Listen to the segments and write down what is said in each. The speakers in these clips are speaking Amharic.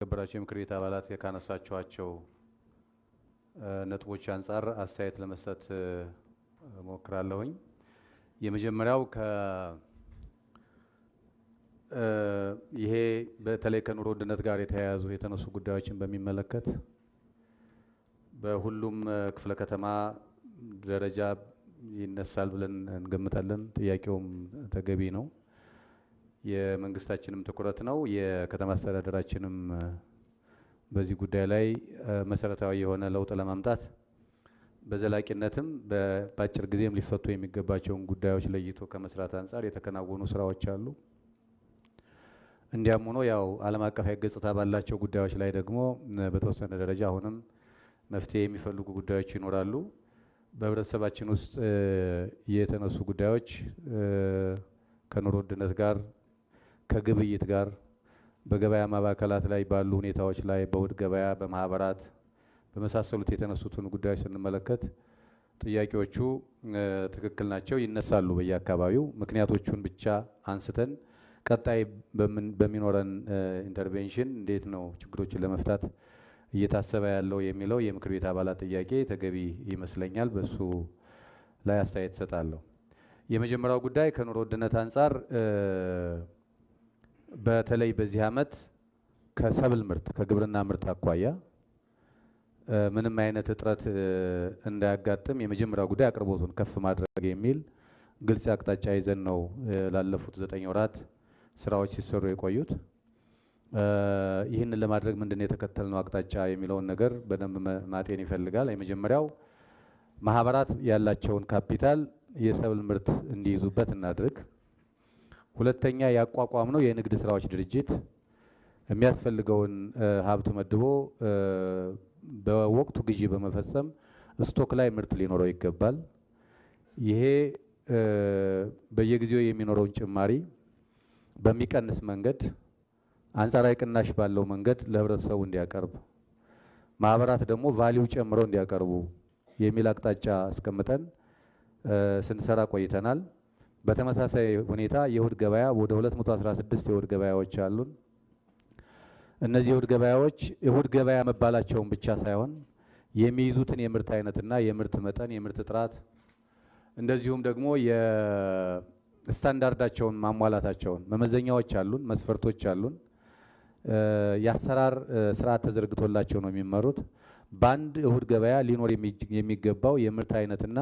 የተከበራችሁ የምክር ቤት አባላት ካነሳችኋቸው ነጥቦች አንጻር አስተያየት ለመስጠት ሞክራለሁኝ። የመጀመሪያው ይሄ በተለይ ከኑሮ ውድነት ጋር የተያያዙ የተነሱ ጉዳዮችን በሚመለከት በሁሉም ክፍለ ከተማ ደረጃ ይነሳል ብለን እንገምታለን። ጥያቄውም ተገቢ ነው። የመንግስታችንም ትኩረት ነው። የከተማ አስተዳደራችንም በዚህ ጉዳይ ላይ መሰረታዊ የሆነ ለውጥ ለማምጣት በዘላቂነትም በአጭር ጊዜም ሊፈቱ የሚገባቸውን ጉዳዮች ለይቶ ከመስራት አንጻር የተከናወኑ ስራዎች አሉ። እንዲያም ሆኖ ያው ዓለም አቀፋዊ ገጽታ ባላቸው ጉዳዮች ላይ ደግሞ በተወሰነ ደረጃ አሁንም መፍትሄ የሚፈልጉ ጉዳዮች ይኖራሉ። በህብረተሰባችን ውስጥ የተነሱ ጉዳዮች ከኑሮ ውድነት ጋር ከግብይት ጋር በገበያ ማዕከላት ላይ ባሉ ሁኔታዎች ላይ በውድ ገበያ በማህበራት በመሳሰሉት የተነሱትን ጉዳዮች ስንመለከት ጥያቄዎቹ ትክክል ናቸው፣ ይነሳሉ በየአካባቢው። ምክንያቶቹን ብቻ አንስተን ቀጣይ በሚኖረን ኢንተርቬንሽን እንዴት ነው ችግሮችን ለመፍታት እየታሰበ ያለው የሚለው የምክር ቤት አባላት ጥያቄ ተገቢ ይመስለኛል። በሱ ላይ አስተያየት እሰጣለሁ። የመጀመሪያው ጉዳይ ከኑሮ ውድነት አንጻር በተለይ በዚህ ዓመት ከሰብል ምርት ከግብርና ምርት አኳያ ምንም አይነት እጥረት እንዳያጋጥም የመጀመሪያው ጉዳይ አቅርቦቱን ከፍ ማድረግ የሚል ግልጽ አቅጣጫ ይዘን ነው ላለፉት 9 ወራት ስራዎች ሲሰሩ የቆዩት። ይህንን ለማድረግ ምንድነው የተከተልነው አቅጣጫ የሚለውን ነገር በደንብ ማጤን ይፈልጋል። የመጀመሪያው ማህበራት ያላቸውን ካፒታል የሰብል ምርት እንዲይዙበት እናድርግ። ሁለተኛ ያቋቋምነው የንግድ ስራዎች ድርጅት የሚያስፈልገውን ሀብት መድቦ በወቅቱ ግዢ በመፈጸም ስቶክ ላይ ምርት ሊኖረው ይገባል። ይሄ በየጊዜው የሚኖረውን ጭማሪ በሚቀንስ መንገድ አንጻራዊ ቅናሽ ባለው መንገድ ለህብረተሰቡ እንዲያቀርብ፣ ማህበራት ደግሞ ቫልዩ ጨምረው እንዲያቀርቡ የሚል አቅጣጫ አስቀምጠን ስንሰራ ቆይተናል። በተመሳሳይ ሁኔታ የእሁድ ገበያ ወደ 216 የእሁድ ገበያዎች አሉን። እነዚህ የእሁድ ገበያዎች እሁድ ገበያ መባላቸውን ብቻ ሳይሆን የሚይዙትን የምርት አይነትና የምርት መጠን፣ የምርት ጥራት እንደዚሁም ደግሞ የስታንዳርዳቸውን ማሟላታቸውን መመዘኛዎች አሉን፣ መስፈርቶች አሉን። የአሰራር ስርዓት ተዘርግቶላቸው ነው የሚመሩት። በአንድ እሁድ ገበያ ሊኖር የሚገባው የምርት አይነትና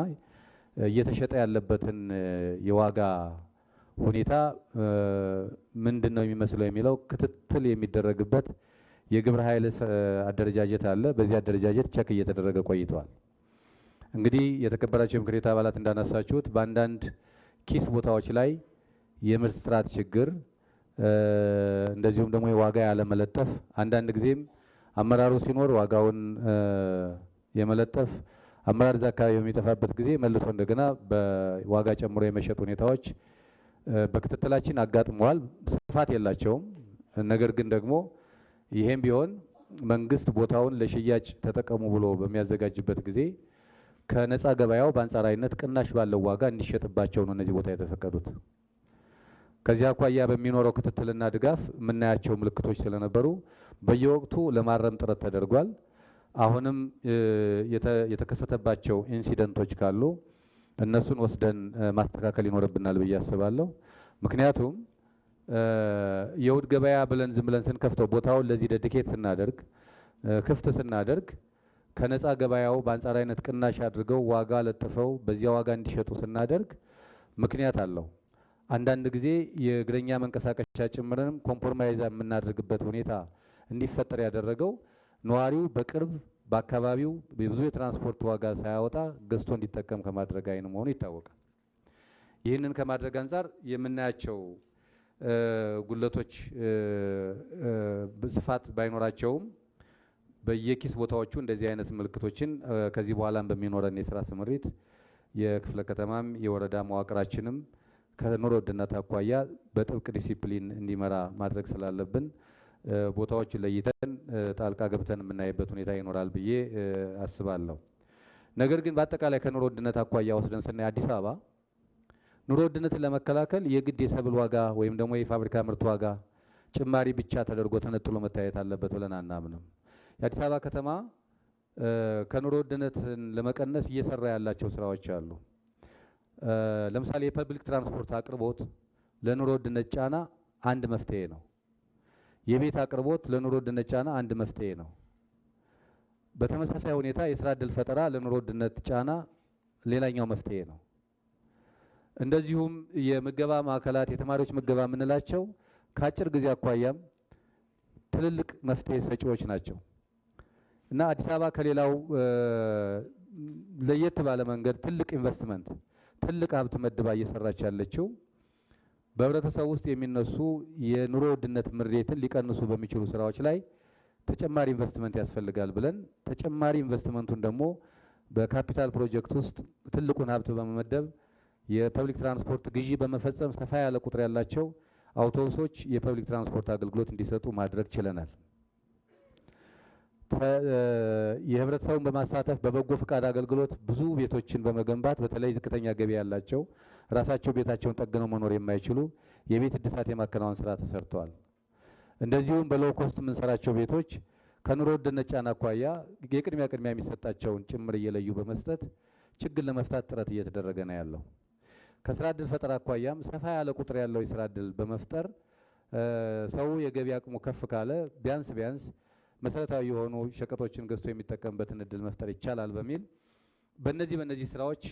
እየተሸጠ ያለበትን የዋጋ ሁኔታ ምንድነው የሚመስለው የሚለው ክትትል የሚደረግበት የግብረ ኃይል አደረጃጀት አለ። በዚህ አደረጃጀት ቸክ እየተደረገ ቆይቷል። እንግዲህ የተከበራችሁ የምክር ቤት አባላት እንዳነሳችሁት በአንዳንድ ኪስ ቦታዎች ላይ የምርት ጥራት ችግር እንደዚሁም ደግሞ የዋጋ ያለመለጠፍ አንዳንድ ጊዜም አመራሩ ሲኖር ዋጋውን የመለጠፍ አመራር እዛ አካባቢ በሚጠፋበት ጊዜ መልሶ እንደገና በዋጋ ጨምሮ የመሸጥ ሁኔታዎች በክትትላችን አጋጥመዋል። ስፋት የላቸውም። ነገር ግን ደግሞ ይሄም ቢሆን መንግስት ቦታውን ለሽያጭ ተጠቀሙ ብሎ በሚያዘጋጅበት ጊዜ ከነፃ ገበያው በአንጻራዊነት ቅናሽ ባለው ዋጋ እንዲሸጥባቸው ነው እነዚህ ቦታ የተፈቀዱት። ከዚያ አኳያ በሚኖረው ክትትልና ድጋፍ የምናያቸው ምልክቶች ስለነበሩ በየወቅቱ ለማረም ጥረት ተደርጓል። አሁንም የተከሰተባቸው ኢንሲደንቶች ካሉ እነሱን ወስደን ማስተካከል ይኖርብናል ብዬ አስባለሁ። ምክንያቱም የእሁድ ገበያ ብለን ዝም ብለን ስንከፍተው ቦታውን ለዚህ ዴዲኬት ስናደርግ ክፍት ስናደርግ ከነፃ ገበያው በአንጻራዊነት ቅናሽ አድርገው ዋጋ ለጥፈው በዚያ ዋጋ እንዲሸጡ ስናደርግ ምክንያት አለው። አንዳንድ ጊዜ የእግረኛ መንቀሳቀሻ ጭምርንም ኮምፕሮማይዝ የምናደርግበት ሁኔታ እንዲፈጠር ያደረገው ነዋሪው በቅርብ በአካባቢው ብዙ የትራንስፖርት ዋጋ ሳያወጣ ገዝቶ እንዲጠቀም ከማድረግ አይን መሆኑ ይታወቃል። ይህንን ከማድረግ አንጻር የምናያቸው ጉለቶች ስፋት ባይኖራቸውም በየኪስ ቦታዎቹ እንደዚህ አይነት ምልክቶችን ከዚህ በኋላም በሚኖረን የስራ ስምሪት የክፍለ ከተማም የወረዳ መዋቅራችንም ከኑሮ ውድነት አኳያ በጥብቅ ዲሲፕሊን እንዲመራ ማድረግ ስላለብን ቦታዎችን ለይተን ጣልቃ ገብተን የምናይበት ሁኔታ ይኖራል ብዬ አስባለሁ። ነገር ግን በአጠቃላይ ከኑሮ ውድነት አኳያ ወስደን ስናይ አዲስ አበባ ኑሮ ውድነትን ለመከላከል የግድ የሰብል ዋጋ ወይም ደግሞ የፋብሪካ ምርት ዋጋ ጭማሪ ብቻ ተደርጎ ተነጥሎ መታየት አለበት ብለን አናምንም። የአዲስ አበባ ከተማ ከኑሮ ውድነትን ለመቀነስ እየሰራ ያላቸው ስራዎች አሉ። ለምሳሌ የፐብሊክ ትራንስፖርት አቅርቦት ለኑሮ ውድነት ጫና አንድ መፍትሄ ነው። የቤት አቅርቦት ለኑሮ ውድነት ጫና አንድ መፍትሄ ነው። በተመሳሳይ ሁኔታ የስራ ዕድል ፈጠራ ለኑሮ ውድነት ጫና ሌላኛው መፍትሄ ነው። እንደዚሁም የምገባ ማዕከላት የተማሪዎች ምገባ የምንላቸው ከአጭር ጊዜ አኳያም ትልልቅ መፍትሄ ሰጪዎች ናቸው እና አዲስ አበባ ከሌላው ለየት ባለ መንገድ ትልቅ ኢንቨስትመንት ትልቅ ሀብት መድባ እየሰራች ያለችው በህብረተሰቡ ውስጥ የሚነሱ የኑሮ ውድነት ምሬትን ሊቀንሱ በሚችሉ ስራዎች ላይ ተጨማሪ ኢንቨስትመንት ያስፈልጋል ብለን ተጨማሪ ኢንቨስትመንቱን ደግሞ በካፒታል ፕሮጀክት ውስጥ ትልቁን ሀብት በመመደብ የፐብሊክ ትራንስፖርት ግዢ በመፈጸም ሰፋ ያለ ቁጥር ያላቸው አውቶቡሶች የፐብሊክ ትራንስፖርት አገልግሎት እንዲሰጡ ማድረግ ችለናል። የህብረተሰቡን በማሳተፍ በበጎ ፍቃድ አገልግሎት ብዙ ቤቶችን በመገንባት በተለይ ዝቅተኛ ገቢ ያላቸው ራሳቸው ቤታቸውን ጠግነው መኖር የማይችሉ የቤት እድሳት የማከናወን ስራ ተሰርተዋል። እንደዚሁም በሎው ኮስት የምንሰራቸው ቤቶች ከኑሮ ውድነት ጫና አኳያ የቅድሚያ የሚሰጣቸውን ጭምር እየለዩ በመስጠት ችግር ለመፍታት ጥረት እየተደረገ ነው ያለው። ከስራ ዕድል ፈጠራ አኳያም ሰፋ ያለ ቁጥር ያለው የስራ ዕድል በመፍጠር ሰው የገቢ አቅሙ ከፍ ካለ ቢያንስ መሰረታዊ የሆኑ ሸቀጦችን ገዝቶ የሚጠቀምበትን እድል መፍጠር ይቻላል በሚል በእነዚህ ስራዎች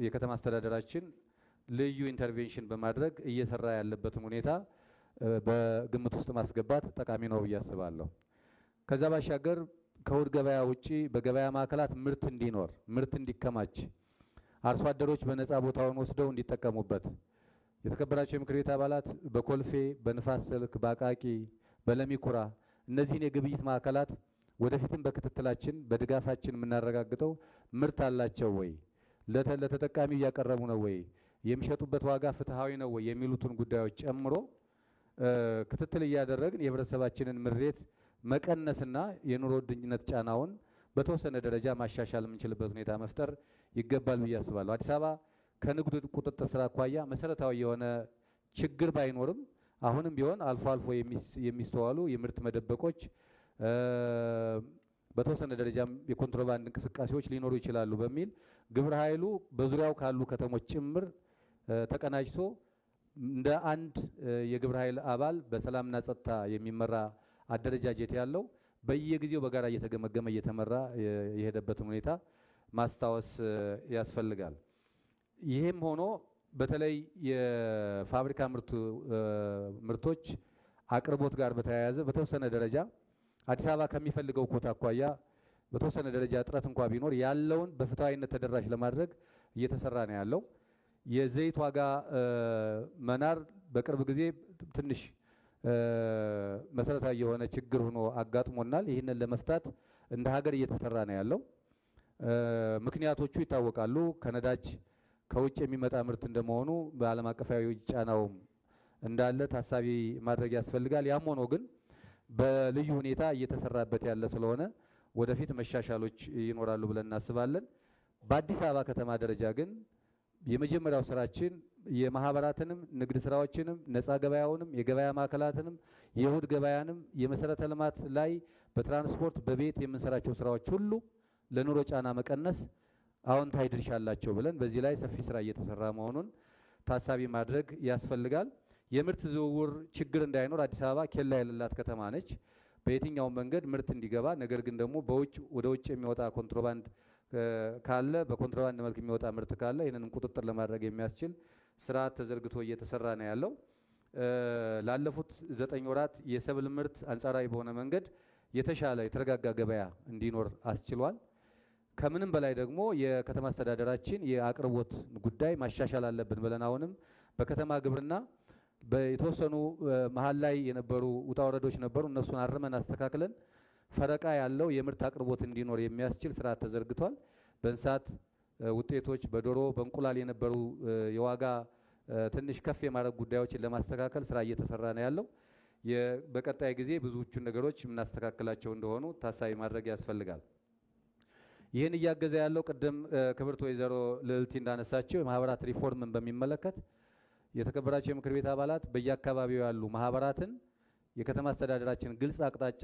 የከተማ አስተዳደራችን ልዩ ኢንተርቬንሽን በማድረግ እየሰራ ያለበትን ሁኔታ በግምት ውስጥ ማስገባት ጠቃሚ ነው ብዬ አስባለሁ። ከዛ ባሻገር ከእሁድ ገበያ ውጪ በገበያ ማዕከላት ምርት እንዲኖር ምርት እንዲከማች አርሶ አደሮች በነፃ ቦታውን ወስደው እንዲጠቀሙበት የተከበራቸው የምክር ቤት አባላት በኮልፌ፣ በንፋስ ስልክ፣ በአቃቂ፣ በለሚኩራ እነዚህን የግብይት ማዕከላት ወደፊትም በክትትላችን በድጋፋችን የምናረጋግጠው ምርት አላቸው ወይ፣ ለተጠቃሚው እያቀረቡ ነው ወይ፣ የሚሸጡበት ዋጋ ፍትሃዊ ነው ወይ የሚሉትን ጉዳዮች ጨምሮ ክትትል እያደረግን የህብረተሰባችንን ምሬት መቀነስና የኑሮ ውድነት ጫናውን በተወሰነ ደረጃ ማሻሻል የምንችልበት ሁኔታ መፍጠር ይገባል ብዬ አስባለሁ። አዲስ አበባ ከንግዱ ቁጥጥር ስራ አኳያ መሰረታዊ የሆነ ችግር ባይኖርም አሁንም ቢሆን አልፎ አልፎ የሚስተዋሉ የምርት መደበቆች በተወሰነ ደረጃም የኮንትሮባንድ እንቅስቃሴዎች ሊኖሩ ይችላሉ በሚል ግብረ ኃይሉ በዙሪያው ካሉ ከተሞች ጭምር ተቀናጅቶ እንደ አንድ የግብረ ኃይል አባል በሰላምና ጸጥታ የሚመራ አደረጃጀት ያለው በየጊዜው በጋራ እየተገመገመ እየተመራ የሄደበትን ሁኔታ ማስታወስ ያስፈልጋል። ይህም ሆኖ በተለይ የፋብሪካ ምርቶች አቅርቦት ጋር በተያያዘ በተወሰነ ደረጃ አዲስ አበባ ከሚፈልገው ኮታ አኳያ በተወሰነ ደረጃ እጥረት እንኳ ቢኖር ያለውን በፍትሃዊነት ተደራሽ ለማድረግ እየተሰራ ነው ያለው። የዘይት ዋጋ መናር በቅርብ ጊዜ ትንሽ መሰረታዊ የሆነ ችግር ሆኖ አጋጥሞናል። ይህንን ለመፍታት እንደ ሀገር እየተሰራ ነው ያለው። ምክንያቶቹ ይታወቃሉ። ከነዳጅ ከውጭ የሚመጣ ምርት እንደመሆኑ በዓለም አቀፋዊ ጫናውም እንዳለ ታሳቢ ማድረግ ያስፈልጋል። ያም ሆኖ ግን በልዩ ሁኔታ እየተሰራበት ያለ ስለሆነ ወደፊት መሻሻሎች ይኖራሉ ብለን እናስባለን። በአዲስ አበባ ከተማ ደረጃ ግን የመጀመሪያው ስራችን የማህበራትንም ንግድ ስራዎችንም ነፃ ገበያውንም የገበያ ማዕከላትንም የእሁድ ገበያንም የመሰረተ ልማት ላይ በትራንስፖርት በቤት የምንሰራቸው ስራዎች ሁሉ ለኑሮ ጫና መቀነስ አዎንታዊ ድርሻ አላቸው ብለን በዚህ ላይ ሰፊ ስራ እየተሰራ መሆኑን ታሳቢ ማድረግ ያስፈልጋል። የምርት ዝውውር ችግር እንዳይኖር አዲስ አበባ ኬላ የሌላት ከተማ ነች። በየትኛውም መንገድ ምርት እንዲገባ ነገር ግን ደግሞ ወደ ውጭ የሚወጣ ኮንትሮባንድ ካለ በኮንትሮባንድ መልክ የሚወጣ ምርት ካለ ይህንንም ቁጥጥር ለማድረግ የሚያስችል ስርዓት ተዘርግቶ እየተሰራ ነው ያለው። ላለፉት 9 ወራት የሰብል ምርት አንጻራዊ በሆነ መንገድ የተሻለ የተረጋጋ ገበያ እንዲኖር አስችሏል። ከምንም በላይ ደግሞ የከተማ አስተዳደራችን የአቅርቦት ጉዳይ ማሻሻል አለብን ብለን አሁንም በከተማ ግብርና በተወሰኑ መሀል ላይ የነበሩ ውጣ ወረዶች ነበሩ። እነሱን አርመን አስተካክለን ፈረቃ ያለው የምርት አቅርቦት እንዲኖር የሚያስችል ስርዓት ተዘርግቷል። በእንስሳት ውጤቶች በዶሮ በእንቁላል የነበሩ የዋጋ ትንሽ ከፍ የማድረግ ጉዳዮችን ለማስተካከል ስራ እየተሰራ ነው ያለው። በቀጣይ ጊዜ ብዙዎቹን ነገሮች የምናስተካክላቸው እንደሆኑ ታሳቢ ማድረግ ያስፈልጋል። ይህን እያገዘ ያለው ቅድም ክብርት ወይዘሮ ልዕልቲ እንዳነሳቸው የማህበራት ሪፎርምን በሚመለከት የተከበራቸው የምክር ቤት አባላት በየአካባቢው ያሉ ማህበራትን የከተማ አስተዳደራችን ግልጽ አቅጣጫ